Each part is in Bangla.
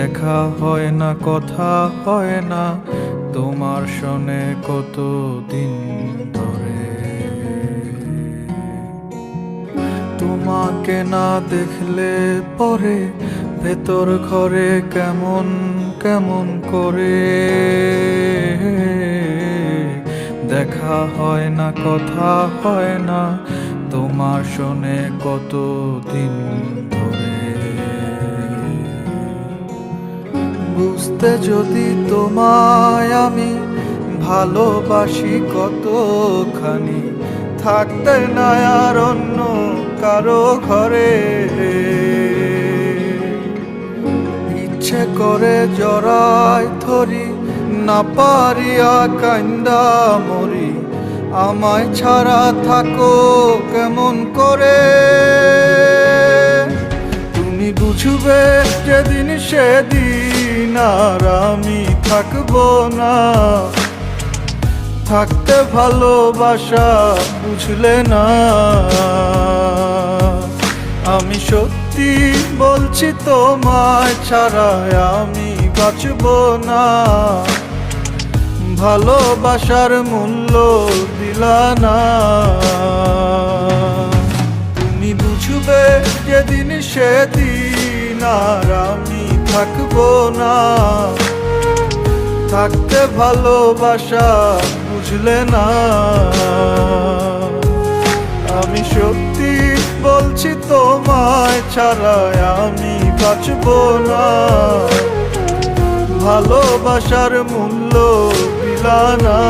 দেখা হয় না, কথা হয় না তোমার শোনে কতদিন ধরে। তোমাকে না দেখলে পরে ভেতর ঘরে কেমন কেমন করে। দেখা হয় না, কথা হয় না তোমার শোনে কতদিন ধরে। বুঝতে যদি তোমায় আমি ভালোবাসি কতখানি, থাকতে না আর অন্য কারো ঘরে। ইচ্ছে করে জড়াই ধরি, না পারিয়া কান্দা মরি, আমায় ছাড়া থাকো কেমন করে। তুমি বুঝবে যেদিন সেদিন আর আমি থাকবো না। থাকতে ভালোবাসা বুঝলে না। আমি সত্যি বলছি তোমায় ছাড়া আমি বাঁচবো না। ভালোবাসার মূল্য দিলা না। তুমি বুঝবে যেদিন সেদিন আর আমি থাকবো না। থাকতে ভালোবাসা বুঝলে না। আমি সত্যি বলছি তোমায় ছাড়া আমি বাঁচবো না। ভালোবাসার মূল্য দিলা না।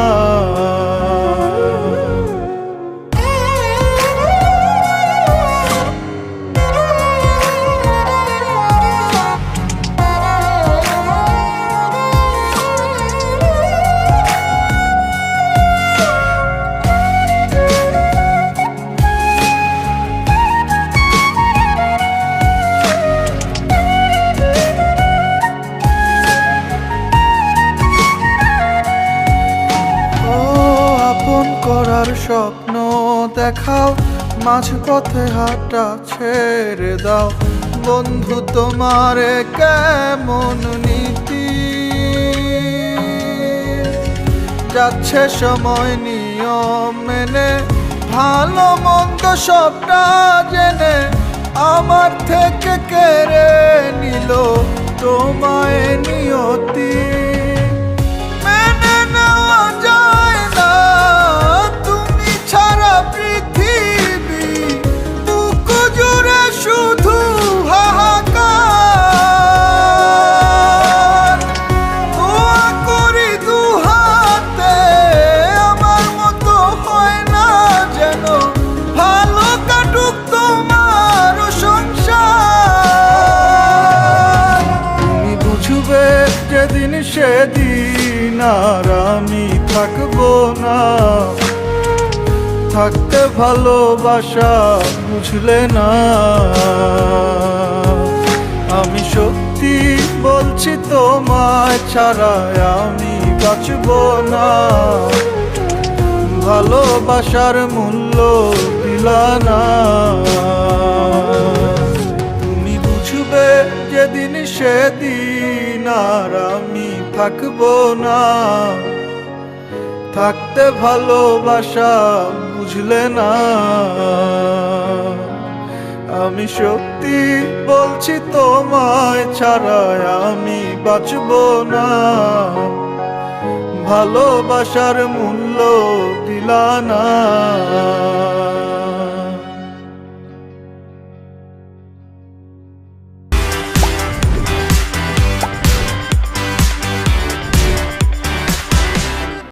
করার স্বপ্ন দেখাও, মাঝপথে হাঁটা ছেড়ে দাও। বন্ধু তোমারে কেমন নীতি, যাচ্ছে সময় নিয়ম মেনে, ভালো মন্দ সবটা জেনে আমার থেকে কেড়ে নিল তোমায় নিয়তি। মেনে নেওয়া যায় না তুমি ছাড়া পৃথিবী, বুক জুড়ে শুধু হাহাকার। দোয়া করি দুহাতে আমার মতো হয় না যেন, ভালো কাটুক তোমার সংসার। তুমি বুঝবে যেদিন সেদিন আর আমি থাকবো না। থাকতে ভালোবাসা বুঝলে না। আমি সত্যি বলছি তোমায় ছাড়া আমি বাঁচবো না। ভালোবাসার মূল্য দিলা না। তুমি বুঝবে যেদিন সেদিন আর আমি থাকবো না। থাকতে ভালোবাসা বুঝলে না। আমি সত্যি বলছি তোমায় ছাড়া আমি বাঁচবো না। ভালোবাসার মূল্য দিলা না।